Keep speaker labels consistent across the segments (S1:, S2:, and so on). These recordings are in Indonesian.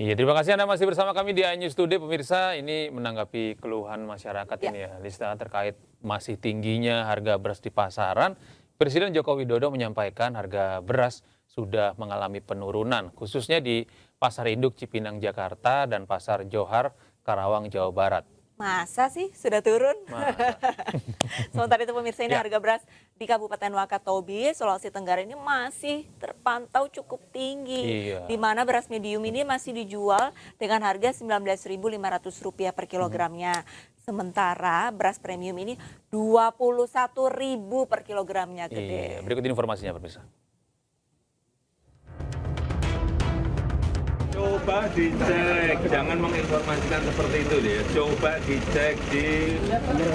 S1: Iya, terima kasih Anda masih bersama kami di iNews Today, pemirsa. Ini menanggapi keluhan masyarakat ini ya, Lista, terkait masih tingginya harga beras di pasaran. Presiden Joko Widodo menyampaikan harga beras sudah mengalami penurunan, khususnya di Pasar Induk Cipinang, Jakarta, dan Pasar Johar, Karawang, Jawa Barat.
S2: Masa sih sudah turun?
S1: Masa?
S2: Sementara itu pemirsa, ini harga beras di Kabupaten Wakatobi, Sulawesi Tenggara ini masih terpantau cukup tinggi.
S1: Iya.
S2: Di mana beras medium ini masih dijual dengan harga Rp19.500 per kilogramnya. Sementara beras premium ini Rp21.000 per kilogramnya,
S1: Iya,
S2: gede.
S1: berikut informasinya pemirsa.
S3: Coba dicek, jangan menginformasikan seperti itu ya. Coba dicek di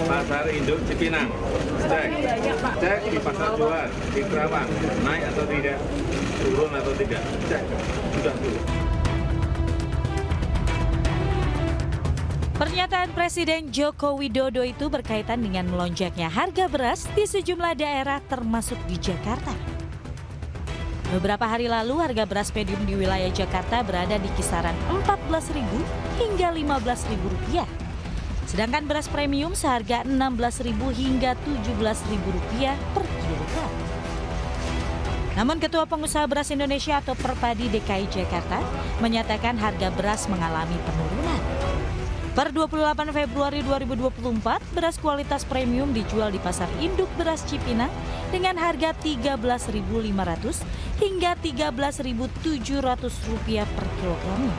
S3: Pasar Induk Cipinang, cek di Pasar Johar, di Karawang, naik atau tidak, turun atau tidak, cek, sudah turun.
S4: Pernyataan Presiden Joko Widodo itu berkaitan dengan melonjaknya harga beras di sejumlah daerah termasuk di Jakarta. Beberapa hari lalu harga beras medium di wilayah Jakarta berada di kisaran Rp14.000 hingga Rp15.000. Sedangkan beras premium seharga Rp16.000 hingga Rp17.000 per kilogram. Namun Ketua Pengusaha Beras Indonesia atau Perpadi DKI Jakarta menyatakan harga beras mengalami penurunan. Per 28 Februari 2024, beras kualitas premium dijual di Pasar Induk Beras Cipinang dengan harga Rp13.500 hingga Rp13.700 per kilogramnya.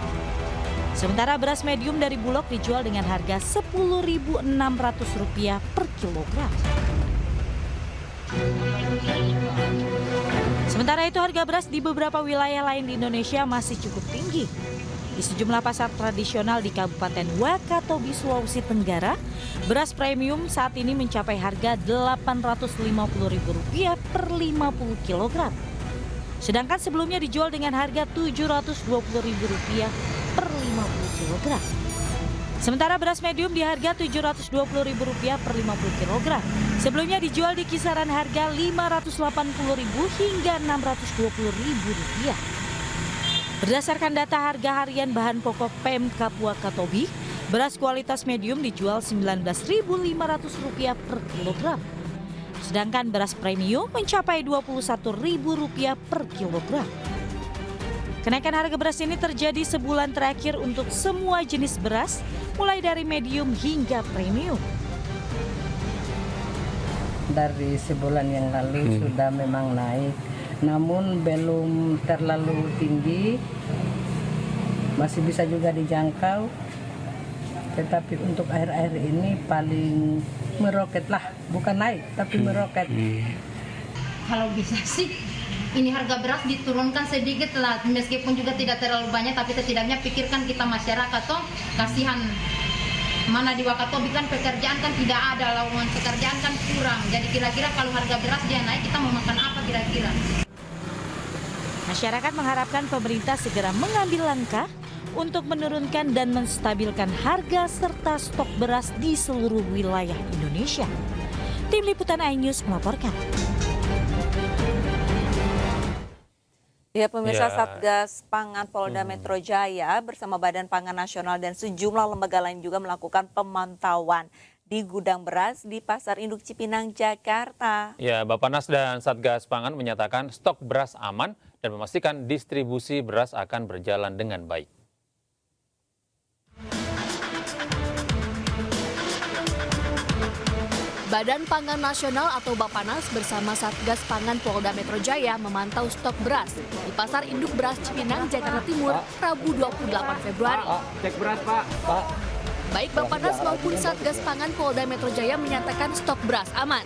S4: Sementara beras medium dari Bulog dijual dengan harga Rp10.600 per kilogram. Sementara itu harga beras di beberapa wilayah lain di Indonesia masih cukup tinggi. Di sejumlah pasar tradisional di Kabupaten Wakatobi, Sulawesi Tenggara, beras premium saat ini mencapai harga Rp850.000 per 50 kg. Sedangkan sebelumnya dijual dengan harga Rp720.000 per 50 kg. Sementara beras medium di harga Rp720.000 per 50 kg. Sebelumnya dijual di kisaran harga Rp580.000 hingga Rp620.000. Berdasarkan data harga harian bahan pokok Pemkab Wakatobi, beras kualitas medium dijual Rp19.500 per kilogram. Sedangkan beras premium mencapai Rp21.000 per kilogram. Kenaikan harga beras ini terjadi sebulan terakhir untuk semua jenis beras, mulai dari medium hingga premium.
S5: Dari sebulan yang lalu sudah memang naik. Namun belum terlalu tinggi, masih bisa juga dijangkau, tetapi untuk akhir-akhir ini paling meroket lah, bukan naik tapi meroket.
S6: Kalau bisa sih ini harga beras diturunkan sedikit lah, meskipun juga tidak terlalu banyak, tapi setidaknya pikirkan kita masyarakat toh, kasihan. Mana di Wakatobi kan pekerjaan kan tidak ada, lowongan pekerjaan kan kurang, jadi kira-kira kalau harga beras dia naik kita mau makan apa kira-kira.
S4: Masyarakat mengharapkan pemerintah segera mengambil langkah untuk menurunkan dan menstabilkan harga serta stok beras di seluruh wilayah Indonesia. Tim Liputan iNews melaporkan.
S2: Ya pemirsa, Satgas Pangan Polda Metro Jaya bersama Badan Pangan Nasional dan sejumlah lembaga lain juga melakukan pemantauan di gudang beras di Pasar Induk Cipinang, Jakarta.
S1: Ya, Bappenas dan Satgas Pangan menyatakan stok beras aman dan memastikan distribusi beras akan berjalan dengan baik.
S7: Badan Pangan Nasional atau Bappenas bersama Satgas Pangan Polda Metro Jaya memantau stok beras di Pasar Induk Beras Cipinang, Jakarta Timur, Rabu 28 Februari.
S3: Cek beras, Pak.
S7: Baik Bappenas maupun Satgas Pangan Polda Metro Jaya menyatakan stok beras aman.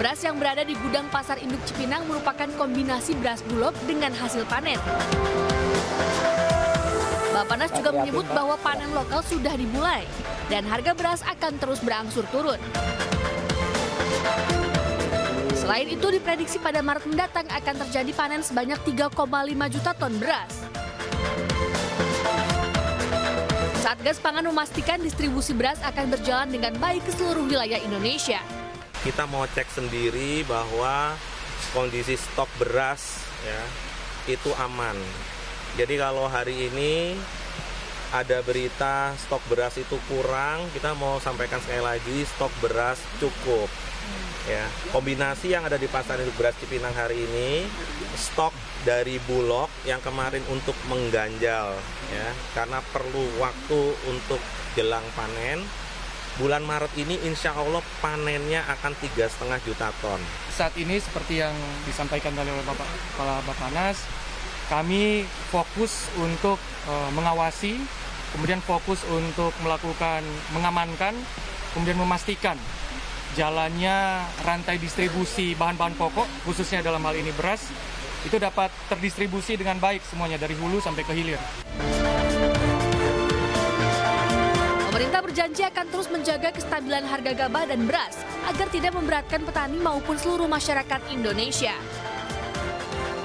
S7: Beras yang berada di gudang Pasar Induk Cipinang merupakan kombinasi beras Bulog dengan hasil panen. Bappenas juga menyebut bahwa panen lokal sudah dimulai dan harga beras akan terus berangsur turun. Selain itu diprediksi pada Maret mendatang akan terjadi panen sebanyak 3,5 juta ton beras. Satgas Pangan memastikan distribusi beras akan berjalan dengan baik ke seluruh wilayah Indonesia.
S8: Kita mau cek sendiri bahwa kondisi stok beras ya itu aman. Jadi kalau hari ini ada berita stok beras itu kurang, kita mau sampaikan sekali lagi stok beras cukup. Ya, kombinasi yang ada di pasar induk beras Cipinang hari ini, stok dari Bulog yang kemarin untuk mengganjal, ya, karena perlu waktu untuk jelang panen. Bulan Maret ini insya Allah panennya akan 3,5 juta ton.
S9: Saat ini seperti yang disampaikan oleh Bapak Kepala Bappenas, kami fokus untuk mengawasi, kemudian fokus untuk melakukan mengamankan, kemudian memastikan jalannya rantai distribusi bahan-bahan pokok, khususnya dalam hal ini beras, itu dapat terdistribusi dengan baik semuanya dari hulu sampai ke hilir.
S7: Pemerintah berjanji akan terus menjaga kestabilan harga gabah dan beras agar tidak memberatkan petani maupun seluruh masyarakat Indonesia.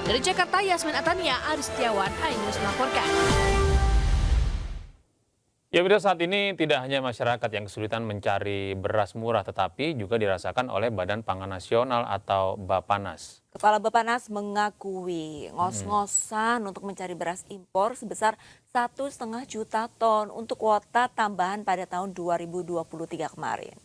S7: Dari Jakarta, Yasmin Atania, Aris Setiawan, iNews melaporkan.
S1: Ya, Bida, saat ini tidak hanya masyarakat yang kesulitan mencari beras murah, tetapi juga dirasakan oleh Badan Pangan Nasional atau Bappenas.
S2: Kepala Bappenas mengakui ngos-ngosan untuk mencari beras impor sebesar 1,5 juta ton untuk kuota tambahan pada tahun 2023 kemarin.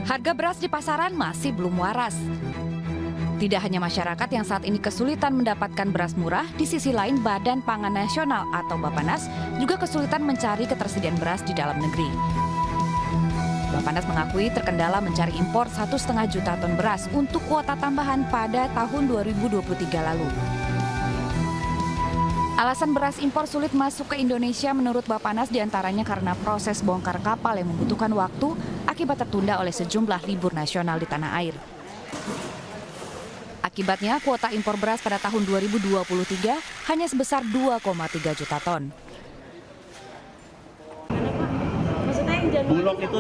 S10: Harga beras di pasaran masih belum waras. Tidak hanya masyarakat yang saat ini kesulitan mendapatkan beras murah, di sisi lain Badan Pangan Nasional atau Bappenas juga kesulitan mencari ketersediaan beras di dalam negeri. Bappenas mengakui terkendala mencari impor 1,5 juta ton beras untuk kuota tambahan pada tahun 2023 lalu. Alasan beras impor sulit masuk ke Indonesia menurut Bappenas diantaranya karena proses bongkar kapal yang membutuhkan waktu akibat tertunda oleh sejumlah libur nasional di tanah air. Akibatnya, kuota impor beras pada tahun 2023 hanya sebesar 2,3 juta ton.
S8: Bulog itu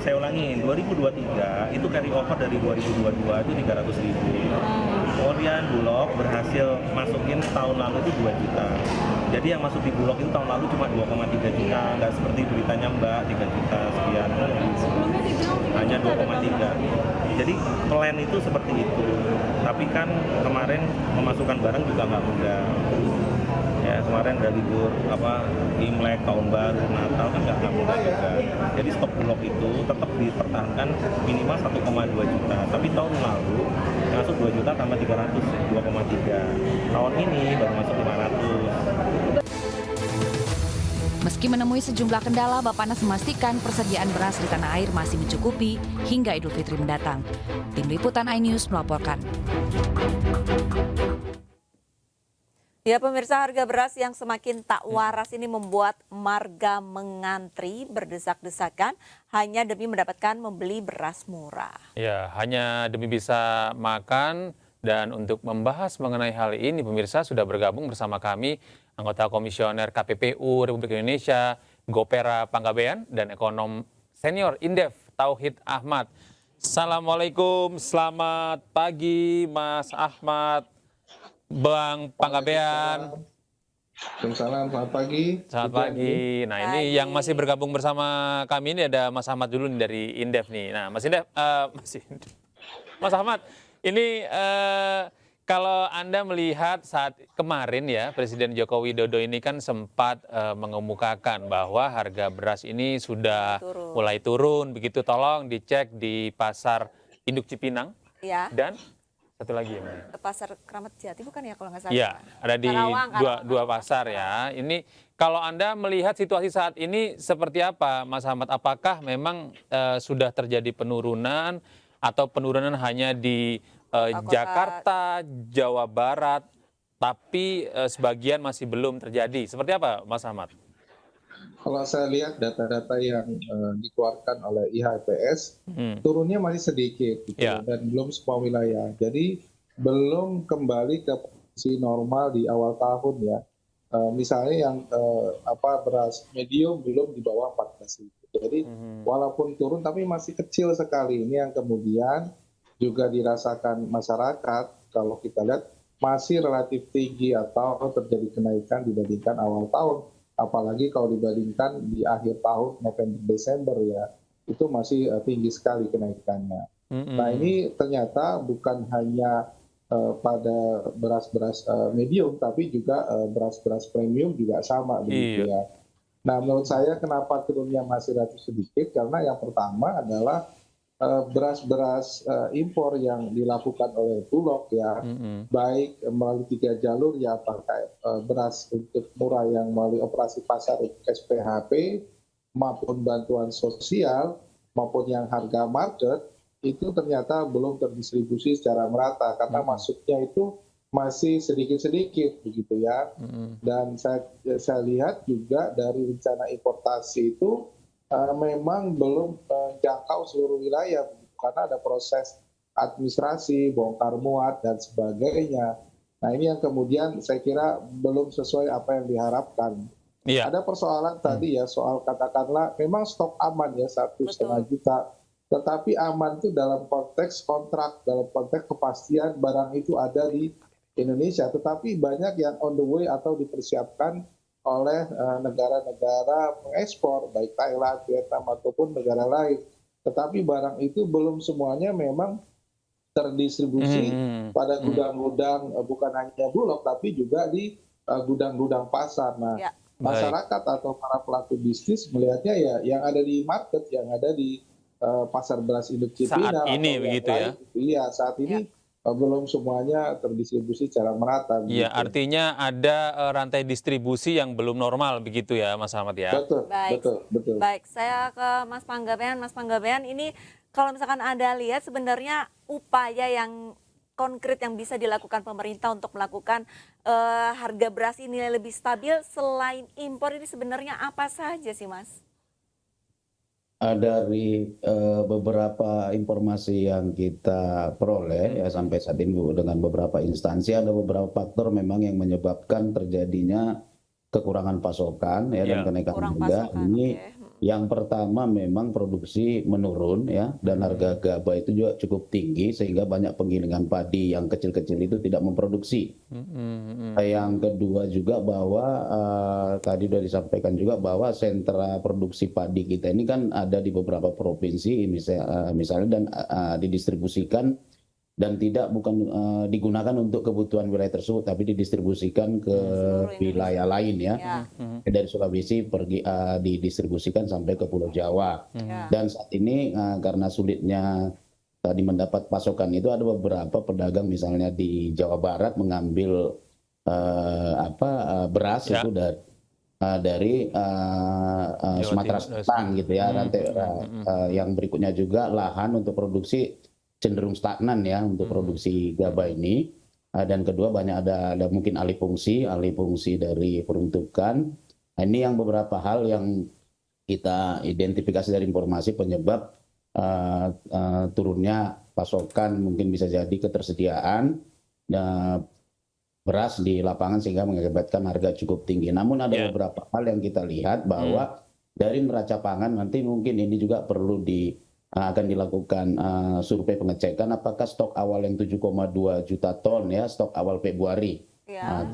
S8: saya ulangi, 2023 itu carry over dari 2022 itu 300.000. Kemudian Bulog berhasil masukin tahun lalu itu 2 juta. Jadi yang masuk di Bulog itu tahun lalu cuma 2,3 juta, nggak seperti beritanya Mbak 3 juta sekian. Hanya 2,3. Jadi plan itu seperti itu. Tapi kan kemarin memasukkan barang juga nggak mudah. Ya, kemarin ada libur Imlek, tahun baru, Natal kan nggak mudah juga. Jadi stok Bulog itu tetap dipertahankan minimal 1,2 juta. Tapi tahun lalu masuk 2 juta tambah 300, 2,3. Tahun ini baru masuk 500.
S10: Meski menemui sejumlah kendala, Bappenas memastikan persediaan beras di tanah air masih mencukupi hingga Idul Fitri mendatang. Tim Liputan iNews melaporkan.
S2: Ya, pemirsa, harga beras yang semakin tak waras ini membuat marga mengantri berdesak-desakan hanya demi mendapatkan membeli beras murah.
S1: Ya, hanya demi bisa makan. Dan untuk membahas mengenai hal ini, pemirsa, sudah bergabung bersama kami anggota Komisioner KPPU Republik Indonesia, Gopera Panggabean, dan ekonom senior Indef, Tauhid Ahmad. Assalamualaikum, selamat pagi Mas Ahmad, Bang Panggabean.
S11: Waalaikumsalam, selamat pagi.
S1: Selamat pagi. Nah, ini yang masih bergabung bersama kami ini ada Mas Ahmad dulu nih dari Indef nih. Nah, Mas Ahmad, ini kalau Anda melihat saat kemarin ya, Presiden Joko Widodo ini kan sempat mengemukakan bahwa harga beras ini sudah mulai turun. Begitu, tolong dicek di pasar induk Cipinang.
S2: Ya.
S1: Dan satu lagi ya,
S2: Pasar Kramat Jati bukan ya kalau nggak salah?
S1: Iya, ada di
S2: Karawang,
S1: dua pasar ya. Ini kalau Anda melihat situasi saat ini seperti apa, Mas Ahmad? Apakah memang sudah terjadi penurunan atau penurunan hanya di Jakarta, Jawa Barat, tapi sebagian masih belum terjadi? Seperti apa, Mas Ahmad?
S11: Kalau saya lihat data-data yang dikeluarkan oleh IHPS, turunnya masih sedikit gitu, dan belum semua wilayah. Jadi belum kembali ke posisi normal di awal tahun ya. Misalnya yang beras medium belum di bawah 14.000. Jadi walaupun turun tapi masih kecil sekali. Ini yang kemudian juga dirasakan masyarakat kalau kita lihat masih relatif tinggi atau terjadi kenaikan dibandingkan awal tahun. Apalagi kalau dibandingkan di akhir tahun November Desember ya, itu masih tinggi sekali kenaikannya. Nah, ini ternyata bukan hanya pada beras-beras medium, tapi juga beras-beras premium juga sama begitu ya. Nah, menurut saya kenapa turunnya masih relatif sedikit? Karena yang pertama adalah beras-beras impor yang dilakukan oleh Bulog ya, baik melalui 3 jalur ya, pakai beras untuk murah yang melalui operasi pasar untuk SPHP, maupun bantuan sosial, maupun yang harga market, itu ternyata belum terdistribusi secara merata karena masuknya itu masih sedikit-sedikit begitu ya. Dan saya lihat juga dari rencana importasi itu memang belum menjangkau seluruh wilayah karena ada proses administrasi, bongkar muat dan sebagainya. Nah, ini yang kemudian saya kira belum sesuai apa yang diharapkan. Ada persoalan tadi ya, soal katakanlah memang stok aman ya 1,5 juta. Tetapi aman itu dalam konteks kontrak, dalam konteks kepastian barang itu ada di Indonesia. Tetapi banyak yang on the way atau dipersiapkan oleh negara-negara pengekspor, baik Thailand, Vietnam, ataupun negara lain. Tetapi barang itu belum semuanya memang terdistribusi pada gudang-gudang, bukan hanya Bulog, tapi juga di gudang-gudang pasar. Nah, masyarakat atau para pelaku bisnis melihatnya ya yang ada di market, yang ada di pasar beras induk Cipinang
S1: saat ini begitu ya.
S11: Iya, saat ini belum semuanya terdistribusi secara merata.
S1: Iya, artinya ada rantai distribusi yang belum normal begitu ya, Mas Ahmad ya.
S11: Betul, betul.
S2: Baik, saya ke Mas Panggabean. Mas Panggabean, ini kalau misalkan Anda lihat sebenarnya upaya yang konkret yang bisa dilakukan pemerintah untuk melakukan harga beras ini lebih stabil selain impor ini sebenarnya apa saja sih, Mas?
S12: Dari beberapa informasi yang kita peroleh ya sampai saat ini dengan beberapa instansi, ada beberapa faktor memang yang menyebabkan terjadinya kekurangan pasokan ya dan kenaikan harga. Ini yang pertama memang produksi menurun ya, dan harga gabah itu juga cukup tinggi sehingga banyak penggilingan padi yang kecil-kecil itu tidak memproduksi. Yang kedua juga bahwa tadi sudah disampaikan juga bahwa sentra produksi padi kita ini kan ada di beberapa provinsi misalnya dan didistribusikan dan bukan digunakan untuk kebutuhan wilayah tersebut, tapi didistribusikan ke wilayah lain ya. Dari Sulawesi pergi didistribusikan sampai ke Pulau Jawa. Dan saat ini karena sulitnya tadi mendapat pasokan itu, ada beberapa pedagang misalnya di Jawa Barat mengambil beras itu dari Sumatera Selatan gitu ya. Yang berikutnya juga lahan untuk produksi cenderung stagnan ya untuk produksi gabah ini. Dan kedua banyak ada mungkin alih fungsi dari peruntukan. Nah, ini yang beberapa hal yang kita identifikasi dari informasi penyebab turunnya pasokan, mungkin bisa jadi ketersediaan beras di lapangan sehingga mengakibatkan harga cukup tinggi. Namun ada beberapa hal yang kita lihat bahwa dari neraca pangan nanti mungkin ini juga perlu akan dilakukan survei pengecekan apakah stok awal yang 7,2 juta ton ya, stok awal Februari 7,2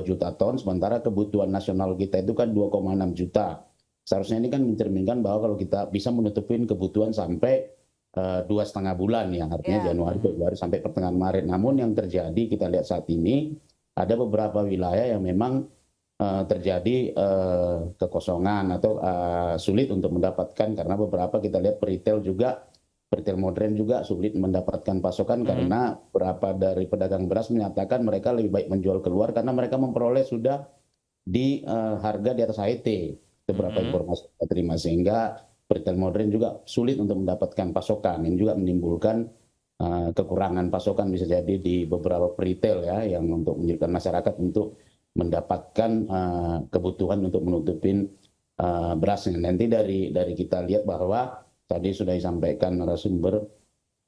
S12: juta ton, sementara kebutuhan nasional kita itu kan 2,6 juta. Seharusnya ini kan mencerminkan bahwa kalau kita bisa menutupin kebutuhan sampai 2,5 bulan ya, artinya Januari, Februari sampai pertengahan Maret. Namun yang terjadi kita lihat saat ini ada beberapa wilayah yang memang terjadi kekosongan atau sulit untuk mendapatkan, karena beberapa kita lihat retail modern juga sulit mendapatkan pasokan karena beberapa dari pedagang beras menyatakan mereka lebih baik menjual keluar karena mereka memperoleh sudah di harga di atas HET. Beberapa informasi kita terima, sehingga retail modern juga sulit untuk mendapatkan pasokan. Ini juga menimbulkan kekurangan pasokan bisa jadi di beberapa retail ya, yang untuk menyulitkan masyarakat untuk mendapatkan kebutuhan untuk menutupin berasnya. Nanti dari kita lihat bahwa tadi sudah disampaikan narasumber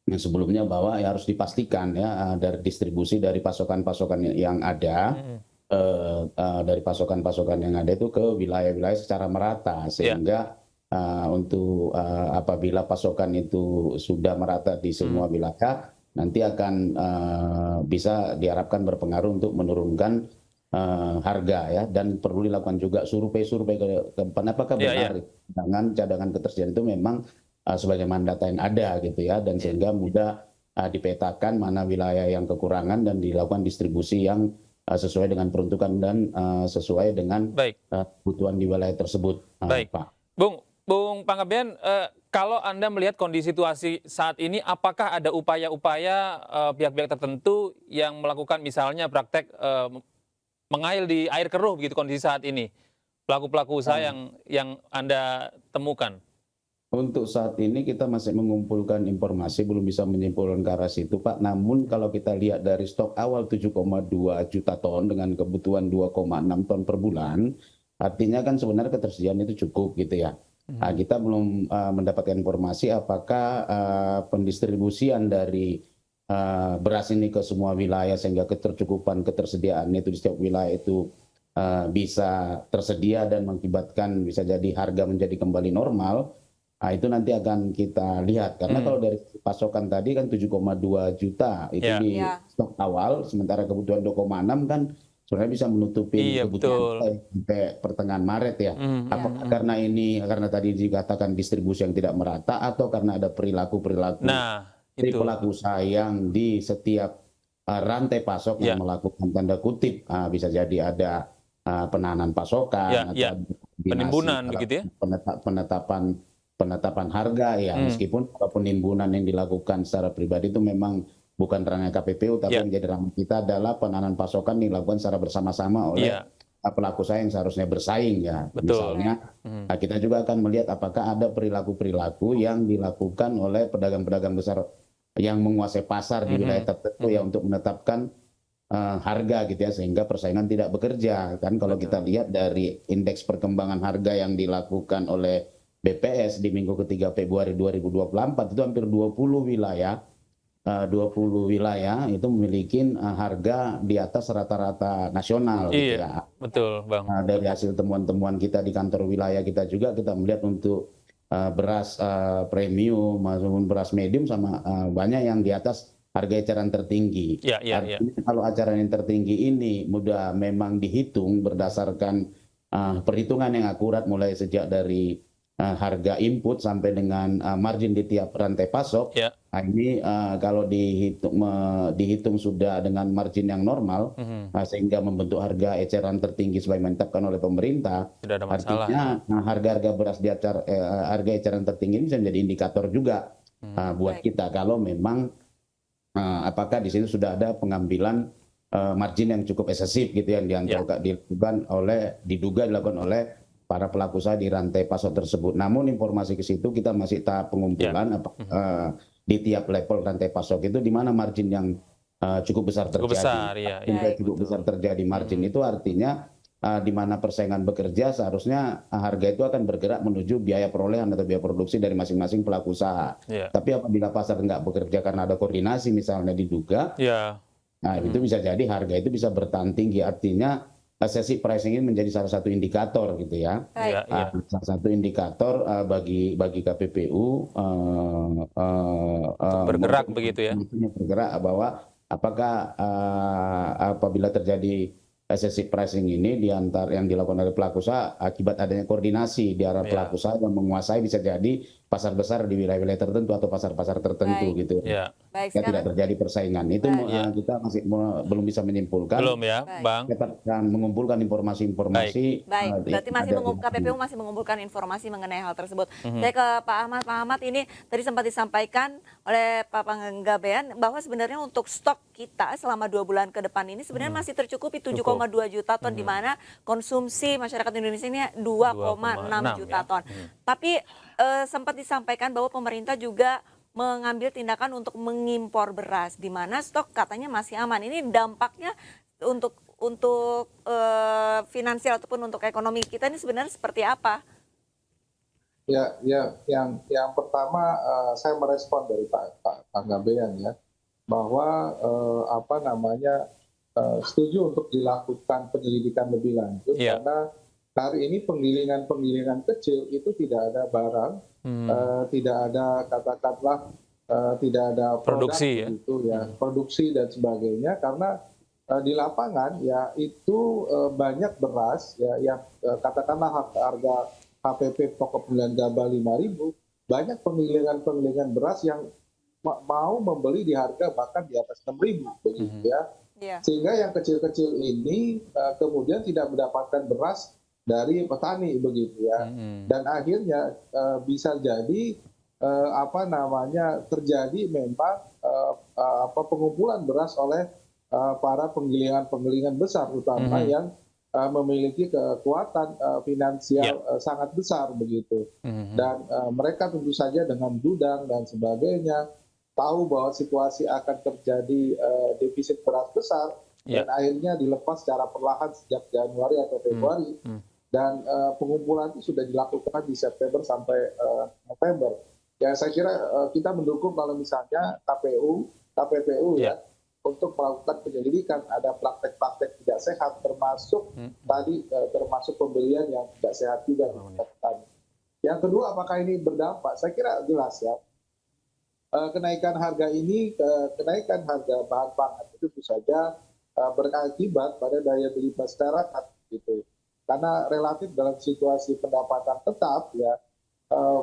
S12: yang sebelumnya bahwa harus dipastikan ya dari distribusi dari pasokan-pasokan yang ada dari pasokan-pasokan yang ada itu ke wilayah-wilayah secara merata, sehingga untuk apabila pasokan itu sudah merata di semua wilayah, nanti akan bisa diharapkan berpengaruh untuk menurunkan harga ya. Dan perlu dilakukan juga survei ke depan apakah benar cadangan ketersediaan itu memang sebagaimana data yang ada gitu ya, dan sehingga mudah dipetakan mana wilayah yang kekurangan dan dilakukan distribusi yang sesuai dengan peruntukan dan sesuai dengan kebutuhan di wilayah tersebut, Pak.
S1: Bung Panggabean, kalau Anda melihat kondisi situasi saat ini, apakah ada upaya-upaya pihak-pihak tertentu yang melakukan misalnya praktek mengail di air keruh begitu kondisi saat ini? Pelaku-pelaku usaha yang Anda temukan?
S12: Untuk saat ini kita masih mengumpulkan informasi, belum bisa menyimpulkan ke arah situ, Pak. Namun kalau kita lihat dari stok awal 7,2 juta ton dengan kebutuhan 2,6 ton per bulan, artinya kan sebenarnya ketersediaan itu cukup gitu ya. Kita belum mendapatkan informasi apakah pendistribusian dari beras ini ke semua wilayah sehingga ketersediaan itu di setiap wilayah itu bisa tersedia dan mengakibatkan bisa jadi harga menjadi kembali normal. Itu nanti akan kita lihat karena kalau dari pasokan tadi kan 7,2 juta itu di stok awal, sementara kebutuhan 2,6 kan sebenarnya bisa menutupi kebutuhan sampai pertengahan Maret ya. Apakah karena tadi dikatakan distribusi yang tidak merata atau karena ada perilaku dari pelaku usaha yang di setiap rantai pasok yang melakukan tanda kutip bisa jadi ada penahanan pasokan atau
S1: penimbunan begitu ya.
S12: Penetapan harga ya, meskipun penimbunan yang dilakukan secara pribadi itu memang bukan ranah KPPU, tapi yang menjadi ranah kita adalah penahanan pasokan dilakukan secara bersama-sama oleh pelaku usaha yang seharusnya bersaing ya. Misalnya kita juga akan melihat apakah ada perilaku-perilaku yang dilakukan oleh pedagang-pedagang besar yang menguasai pasar di wilayah tertentu ya untuk menetapkan harga gitu ya, sehingga persaingan tidak bekerja. Kan kalau kita lihat dari indeks perkembangan harga yang dilakukan oleh BPS di minggu ketiga Februari 2024 itu hampir 20 wilayah itu memiliki harga di atas rata-rata nasional. Gitu ya.
S1: Betul, Bang.
S12: Dari hasil temuan-temuan kita di kantor wilayah kita juga kita melihat untuk beras premium maupun beras medium sama banyak yang di atas harga eceran tertinggi. Artinya kalau eceran yang tertinggi ini mudah memang dihitung berdasarkan perhitungan yang akurat mulai sejak dari harga input sampai dengan margin di tiap rantai pasok. Ini kalau dihitung sudah dengan margin yang normal, sehingga membentuk harga eceran tertinggi sebagaimana ditetapkan oleh pemerintah.
S1: Tidak ada masalah.
S12: Artinya harga-harga beras di harga eceran tertinggi ini bisa menjadi indikator juga buat kita kalau memang apakah di situ sudah ada pengambilan margin yang cukup eksesif gitu yang diduga dilakukan oleh para pelaku usaha di rantai pasok tersebut. Namun informasi ke situ kita masih tahap pengumpulan di tiap level rantai pasok itu di mana margin yang cukup besar terjadi. Cukup besar terjadi margin itu artinya di mana persaingan bekerja seharusnya harga itu akan bergerak menuju biaya perolehan atau biaya produksi dari masing-masing pelaku usaha. Tapi apabila pasar nggak bekerja karena ada koordinasi misalnya diduga, itu bisa jadi harga itu bisa bertahan tinggi. Artinya sesi pricing ini menjadi salah satu indikator gitu ya. Salah satu indikator bagi KPPU
S1: bergerak begitu ya.
S12: Bergerak bahwa apakah apabila terjadi sesi pricing ini di antara yang dilakukan oleh pelaku usaha akibat adanya koordinasi di arah pelaku usaha yang menguasai bisa jadi pasar besar di wilayah-wilayah tertentu atau pasar-pasar tertentu gitu. Tidak terjadi persaingan. Itu kita masih belum bisa menyimpulkan.
S1: Belum ya, Bang.
S12: Kita akan mengumpulkan informasi-informasi.
S2: Berarti KPPU masih mengumpulkan informasi mengenai hal tersebut. Saya ke Pak Ahmad. Pak Ahmad, ini tadi sempat disampaikan oleh Pak Panggabean bahwa sebenarnya untuk stok kita selama 2 bulan ke depan ini sebenarnya masih tercukupi 7,2 juta ton, di mana konsumsi masyarakat Indonesia ini 2,6 juta ton. Tapi sempat disampaikan bahwa pemerintah juga mengambil tindakan untuk mengimpor beras, di mana stok katanya masih aman. Ini dampaknya untuk finansial ataupun untuk ekonomi kita ini sebenarnya seperti apa?
S11: Ya, yang pertama saya merespon dari Pak Panggabean ya, bahwa setuju untuk dilakukan penyelidikan lebih lanjut karena hari ini penggilingan kecil itu tidak ada barang, tidak ada katakanlah tidak ada
S1: produksi
S11: produksi dan sebagainya, karena di lapangan ya itu banyak beras ya yang katakanlah harga HPP pokok pemilihan gabah 5.000, banyak penggilingan beras yang mau membeli di harga bahkan di atas 6.000 begitu ya. Sehingga yang kecil-kecil ini kemudian tidak mendapatkan beras dari petani begitu ya. Dan akhirnya bisa jadi terjadi memang pengumpulan beras oleh para penggilingan besar terutama yang memiliki kekuatan finansial sangat besar begitu. Dan mereka tentu saja dengan gudang dan sebagainya tahu bahwa situasi akan terjadi defisit beras besar dan akhirnya dilepas secara perlahan sejak Januari atau Februari. Dan pengumpulan itu sudah dilakukan di September sampai November. Ya saya kira kita mendukung kalau misalnya KPPU ya untuk melakukan penyelidikan ada praktek-praktek tidak sehat termasuk termasuk pembelian yang tidak sehat juga di petani. Yang kedua, apakah ini berdampak? Saya kira jelas ya. Kenaikan harga bahan pangan itu tentu saja berakibat pada daya beli masyarakat gitu. Karena relatif dalam situasi pendapatan tetap ya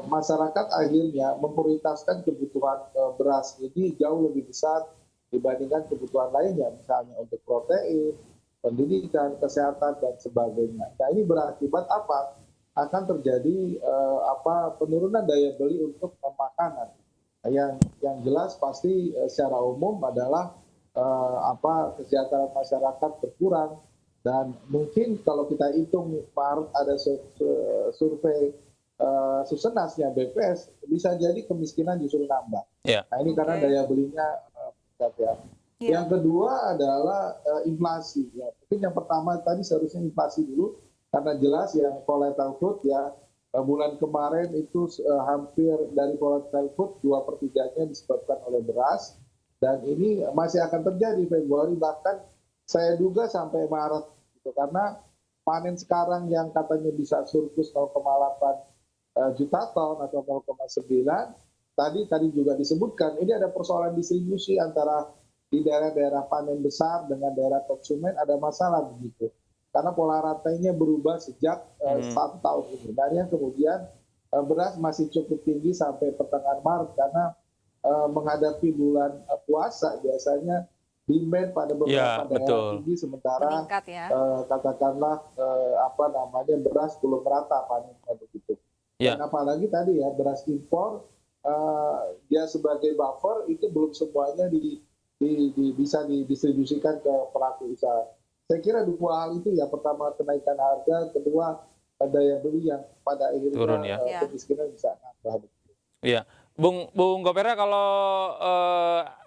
S11: masyarakat akhirnya memprioritaskan kebutuhan beras ini jauh lebih besar dibandingkan kebutuhan lainnya, misalnya untuk protein, pendidikan, kesehatan dan sebagainya. Nah ini berakibat apa? Akan terjadi penurunan daya beli untuk makanan. Yang jelas pasti secara umum adalah kesejahteraan masyarakat berkurang dan mungkin kalau kita hitung Maret ada survei Susenasnya BPS bisa jadi kemiskinan justru nambah. Nah ini karena daya belinya ya. Yang kedua adalah inflasi. Ya. Mungkin yang pertama tadi seharusnya inflasi dulu karena jelas yang volatile food ya bulan kemarin itu hampir dari volatile food 2/3-nya disebabkan oleh beras dan ini masih akan terjadi Februari bahkan saya duga sampai Maret gitu karena panen sekarang yang katanya bisa surplus 0,8 juta ton atau 0,9 tadi juga disebutkan ini ada persoalan distribusi antara di daerah-daerah panen besar dengan daerah konsumen ada masalah begitu karena pola rantainya berubah sejak 1 tahun ini dan yang kemudian beras masih cukup tinggi sampai pertengahan Maret karena menghadapi bulan puasa biasanya demand pada beberapa daerah tinggi sementara katakanlah beras belum merata panennya begitu dan apalagi tadi ya beras impor dia sebagai buffer itu belum semuanya bisa didistribusikan ke pelaku usaha. Saya kira dua hal itu ya pertama kenaikan harga, kedua daya beli yang pada akhirnya turun, kemiskinan bisa nambah.
S1: Iya, Bung Gopera kalau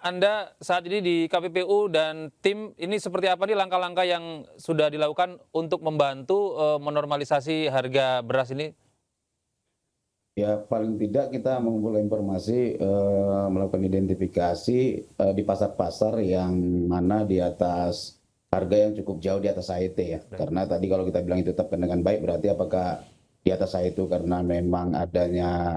S1: Anda saat ini di KPPU dan tim ini seperti apa nih langkah-langkah yang sudah dilakukan untuk membantu menormalisasi harga beras ini?
S12: Ya paling tidak kita mengumpulkan informasi, melakukan identifikasi di pasar-pasar yang mana di atas harga yang cukup jauh di atas HET ya. Karena tadi kalau kita bilang itu tetapkan dengan baik berarti apakah di atas HET itu karena memang adanya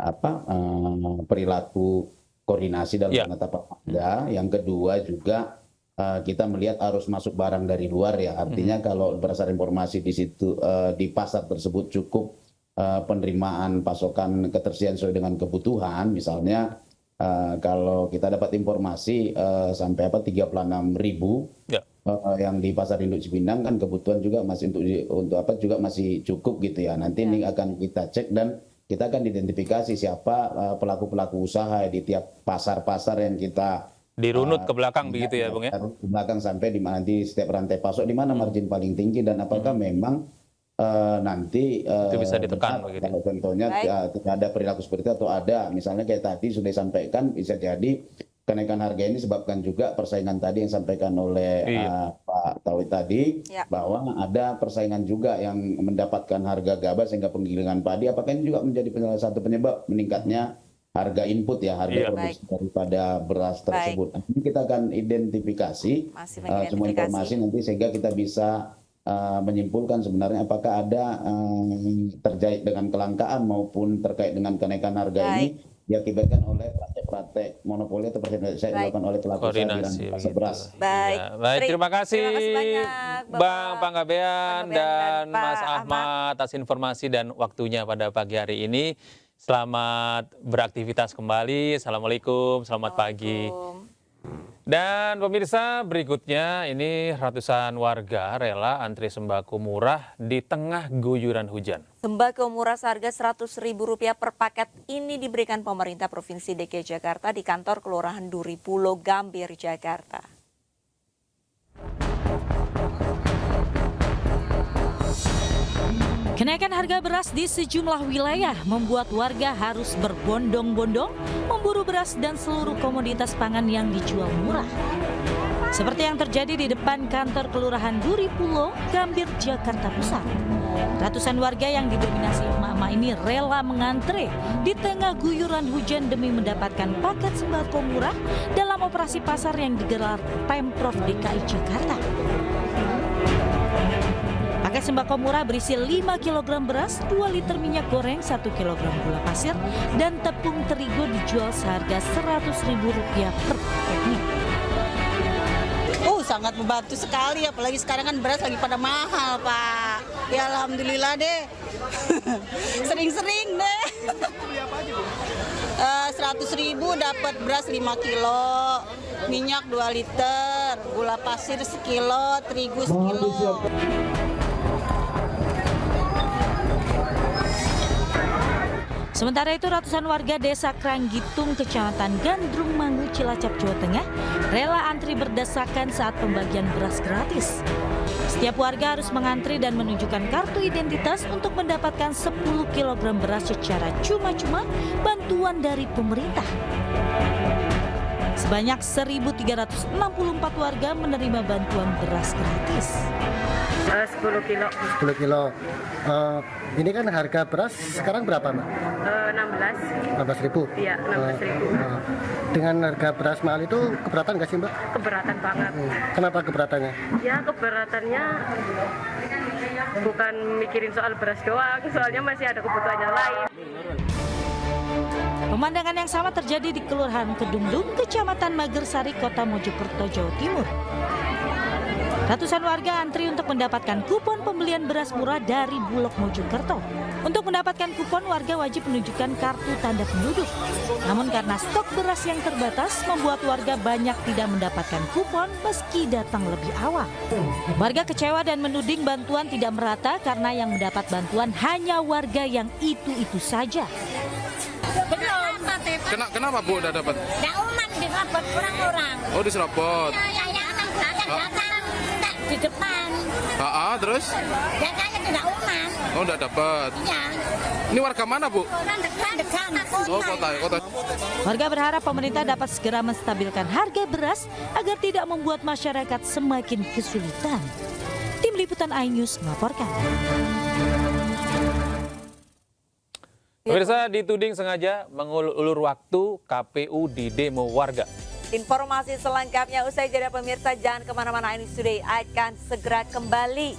S12: perilaku koordinasi dalam penetapan harga. Yang kedua juga kita melihat arus masuk barang dari luar ya. Artinya kalau berdasarkan informasi di situ di pasar tersebut cukup penerimaan pasokan ketersediaan sesuai dengan kebutuhan misalnya kalau kita dapat informasi sampai 36.000 yang di pasar induk Cipinang kan kebutuhan juga masih untuk juga masih cukup gitu ya nanti ini akan kita cek dan kita akan identifikasi siapa pelaku-pelaku usaha di tiap pasar-pasar yang kita
S1: dirunut ke belakang begitu ya Bung ya
S12: ke belakang sampai di mana di setiap rantai pasok di mana margin paling tinggi dan apakah memang nanti
S1: itu bisa ditekan begitu.
S12: Kalau contohnya tidak ada perilaku seperti itu atau ada misalnya kayak tadi sudah disampaikan bisa jadi kenaikan harga ini disebabkan juga persaingan tadi yang disampaikan oleh Pak Tauhid tadi bahwa ada persaingan juga yang mendapatkan harga gabah sehingga penggilingan padi apakah ini juga menjadi salah satu penyebab meningkatnya harga input ya harga produksi daripada beras tersebut. Ini kita akan identifikasi semua informasi nanti sehingga kita bisa menyimpulkan sebenarnya apakah ada terkait dengan kelangkaan maupun terkait dengan kenaikan harga ini diakibatkan oleh praktek monopoli atau praktek dilakukan oleh pelaku usaha di pasar beras.
S1: Baik, terima kasih banyak, Bang Panggabean dan Mas Ahmad atas informasi dan waktunya pada pagi hari ini. Selamat beraktivitas kembali. Assalamualaikum, selamat pagi. Dan pemirsa, berikutnya ini ratusan warga rela antri sembako murah di tengah guyuran hujan.
S2: Sembako murah seharga Rp100.000 per paket ini diberikan pemerintah Provinsi DKI Jakarta di kantor Kelurahan Duri Pulo, Gambir, Jakarta.
S4: Kenaikan harga beras di sejumlah wilayah membuat warga harus berbondong-bondong memburu beras dan seluruh komoditas pangan yang dijual murah. Seperti yang terjadi di depan kantor Kelurahan Duri Pulo, Gambir, Jakarta Pusat. Ratusan warga yang didominasi emak-emak ini rela mengantre di tengah guyuran hujan demi mendapatkan paket sembako murah dalam operasi pasar yang digelar Pemprov DKI Jakarta. Paket sembako murah berisi 5 kg beras, 2 liter minyak goreng, 1 kg gula pasir, dan tepung terigu dijual seharga Rp100.000 per paketnya.
S13: Sangat membantu sekali, apalagi sekarang kan beras lagi pada mahal, Pak. Ya alhamdulillah deh. Sering-sering deh. 100.000 dapat beras 5 kilo, minyak 2 liter, gula pasir sekilo, terigu sekilo.
S4: Sementara itu ratusan warga desa Kranggitung, Kecamatan Gandrung Mangu, Cilacap, Jawa Tengah rela antri berdesakan saat pembagian beras gratis. Setiap warga harus mengantri dan menunjukkan kartu identitas untuk mendapatkan 10 kg beras secara cuma-cuma bantuan dari pemerintah. Sebanyak 1.364 warga menerima bantuan beras gratis.
S14: 10 kilo.
S15: 10 kilo. Ini kan harga beras sekarang berapa, Mbak?
S14: 16.
S15: 16.000?
S14: Iya, 16.000.
S15: Dengan harga beras mahal itu keberatan nggak sih, Mbak?
S14: Keberatan banget.
S15: Kenapa keberatannya?
S14: Ya, keberatannya bukan mikirin soal beras doang, soalnya masih ada kebutuhan yang lain.
S4: Pemandangan yang sama terjadi di Kelurahan Kedungdung, Kecamatan Magersari, Kota Mojokerto, Jawa Timur. Ratusan warga antri untuk mendapatkan kupon pembelian beras murah dari Bulog Mojokerto. Untuk mendapatkan kupon, warga wajib menunjukkan kartu tanda penduduk. Namun karena stok beras yang terbatas, membuat warga banyak tidak mendapatkan kupon meski datang lebih awal. Warga kecewa dan menuding bantuan tidak merata karena yang mendapat bantuan hanya warga yang itu-itu saja.
S16: Kenapa Bu udah dapat?
S17: Umat diserapot kurang orang.
S16: Oh diserapot.
S17: Ya datang di depan.
S16: Terus?
S17: Datangnya tidak umat.
S16: Oh udah dapat.
S17: Iya.
S16: Ini warga mana Bu?
S17: Dekat.
S16: Oh kota.
S4: Warga berharap pemerintah dapat segera menstabilkan harga beras agar tidak membuat masyarakat semakin kesulitan. Tim Liputan iNews melaporkan.
S1: Pemirsa, dituding sengaja mengulur waktu KPU di demo warga.
S2: Informasi selengkapnya usai jeda pemirsa, jangan kemana-mana, iNews Today akan segera kembali.